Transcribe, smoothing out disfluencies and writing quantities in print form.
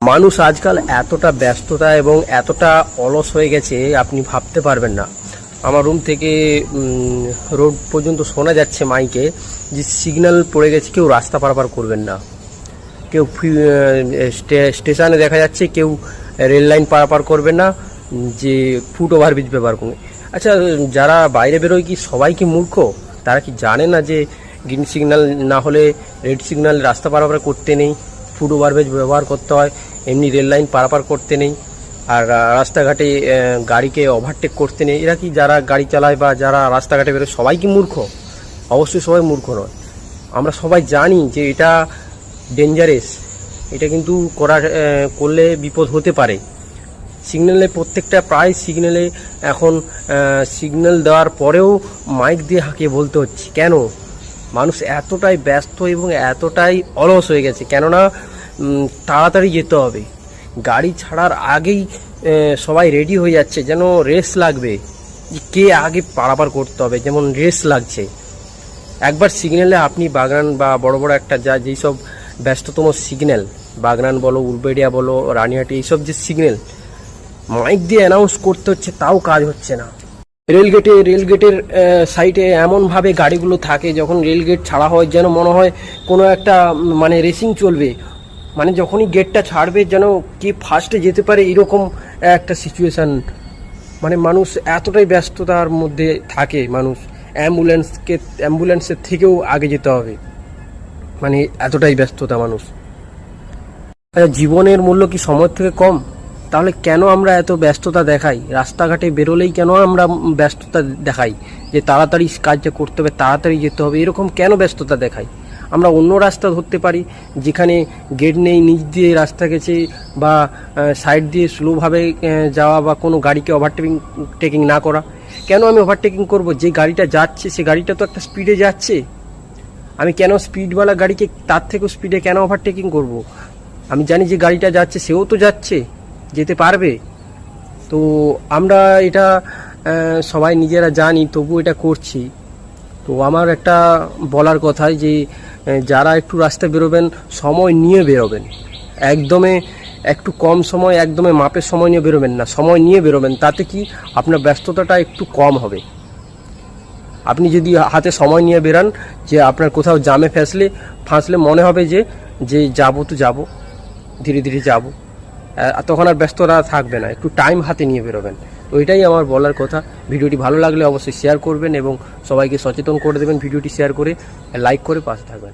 মানুষ আজকাল এতটা ব্যস্ততা এবং এতটা অলস হয়ে গেছে আপনি ভাবতে পারবেন না। আমার রুম থেকে রোড পর্যন্ত শোনা যাচ্ছে মাইকে যে সিগন্যাল পড়ে গেছে, কেউ রাস্তা পারাপার করবেন না। কেউ স্টেশনে দেখা যাচ্ছে কেউ রেল লাইন পারাপার করবেন না, যে ফুট ওভারব্রিজ ব্যবহার করবে। আচ্ছা, যারা বাইরে বেরোয় কি সবাই কি মূর্খ? তারা কি জানে না যে গ্রিন সিগন্যাল না হলে রেড সিগন্যাল রাস্তা পারাপার করতে নেই, ফুট ওভারব্রিজ ব্যবহার করতে হয়, এমনি রেল লাইন পারাপার করতে নেই, আর রাস্তাঘাটে গাড়িকে ওভারটেক করতে নেই? এরা কি যারা গাড়ি চালায় বা যারা রাস্তাঘাটে বেরোয় সবাই কি মূর্খ? অবশ্যই সবাই মূর্খ নয়। আমরা সবাই জানি যে এটা ডেঞ্জারাস, এটা কিন্তু করলে বিপদ হতে পারে। সিগন্যালে প্রত্যেকটা প্রায় সিগন্যালে এখন সিগন্যাল দেওয়ার পরেও মাইক দিয়ে হাঁকিয়ে বলতে হচ্ছে। কেন? মানুষ এতটাই ব্যস্ত এবং এতটাই অলস হয়ে গেছে, কেননা তাড়াতাড়ি যেতে হবে। গাড়ি ছাড়ার আগেই সবাই রেডি হয়ে যাচ্ছে, যেন রেস লাগবে, কে আগে পারাপার করতে হবে, যেমন রেস লাগছে। একবার সিগন্যালে আপনি বাগনান বা বড় বড় একটা যেই সব ব্যস্ততম সিগন্যাল, বাগনান বলো, উলবেড়িয়া বলো, রানিহাটি, এইসব যে সিগন্যাল মাইক দিয়ে অ্যানাউন্স করতে হচ্ছে, তাও কাজ হচ্ছে না। রেলগেটের সাইডে এমনভাবে গাড়িগুলো থাকে, যখন রেলগেট ছাড়া হয় যেন মনে হয় কোনো একটা মানে রেসিং চলবে, মানে যখনই গেটটা ছাড়বে যেন কে ফার্স্টে যেতে পারে, এরকম একটা সিচুয়েশান। মানে মানুষ এতটাই ব্যস্ততার মধ্যে থাকে, মানুষ অ্যাম্বুলেন্সের থেকেও আগে যেতে হবে, মানে এতটাই ব্যস্ততা মানুষ। জীবনের মূল্য কি সময়ের থেকে কম? তাহলে কেন আমরা এত ব্যস্ততা দেখাই? রাস্তাঘাটে বেরোলেই কেন আমরা ব্যস্ততা দেখাই যে তাড়াতাড়ি কাজটা করতে হবে, তাড়াতাড়ি যেতে হবে, এরকম কেন ব্যস্ততা দেখাই? আমরা অন্য রাস্তা ধরতে পারি, যেখানে গেট নেই, নিচ দিয়ে রাস্তা গেছে, বা সাইড দিয়ে স্লোভাবে যাওয়া, বা কোনো গাড়িকে ওভারটেকিং না করা। কেন আমি ওভারটেকিং করব? যে গাড়িটা যাচ্ছে সে গাড়িটা তো একটা স্পিডে যাচ্ছে, আমি কেন স্পিডওয়ালা গাড়িকে তার থেকেও স্পিডে কেন ওভারটেকিং করব? আমি জানি যে গাড়িটা যাচ্ছে, সেও তো যাচ্ছে, যেতে পারবে। তো আমরা এটা সবাই নিজেরা জানি, তবু এটা করছি। তো আমার একটা বলার কথা যে যারা একটু রাস্তায় বেরোবেন, সময় নিয়ে বেরোবেন, একদমই একটু কম সময়, একদমই মাপের সময় নিয়ে বেরোবেন না, সময় নিয়ে বেরোবেন। তাতে কি আপনার ব্যস্ততাটা একটু কম হবে। আপনি যদি হাতে সময় নিয়ে বেরান, যে আপনার কোথাও জামে ফাঁসলে মনে হবে যে যাবো তো যাবো, ধীরে ধীরে যাবো, তখন আর ব্যস্ততা থাকবে না। একটু টাইম হাতে নিয়ে বেরোবেন। তো এটাই আমার বলার কথা। ভিডিওটি ভালো লাগলে অবশ্যই শেয়ার করবেন এবং সবাইকে সচেতন করে দেবেন, ভিডিওটি শেয়ার করে লাইক করে পাশে থাকবেন।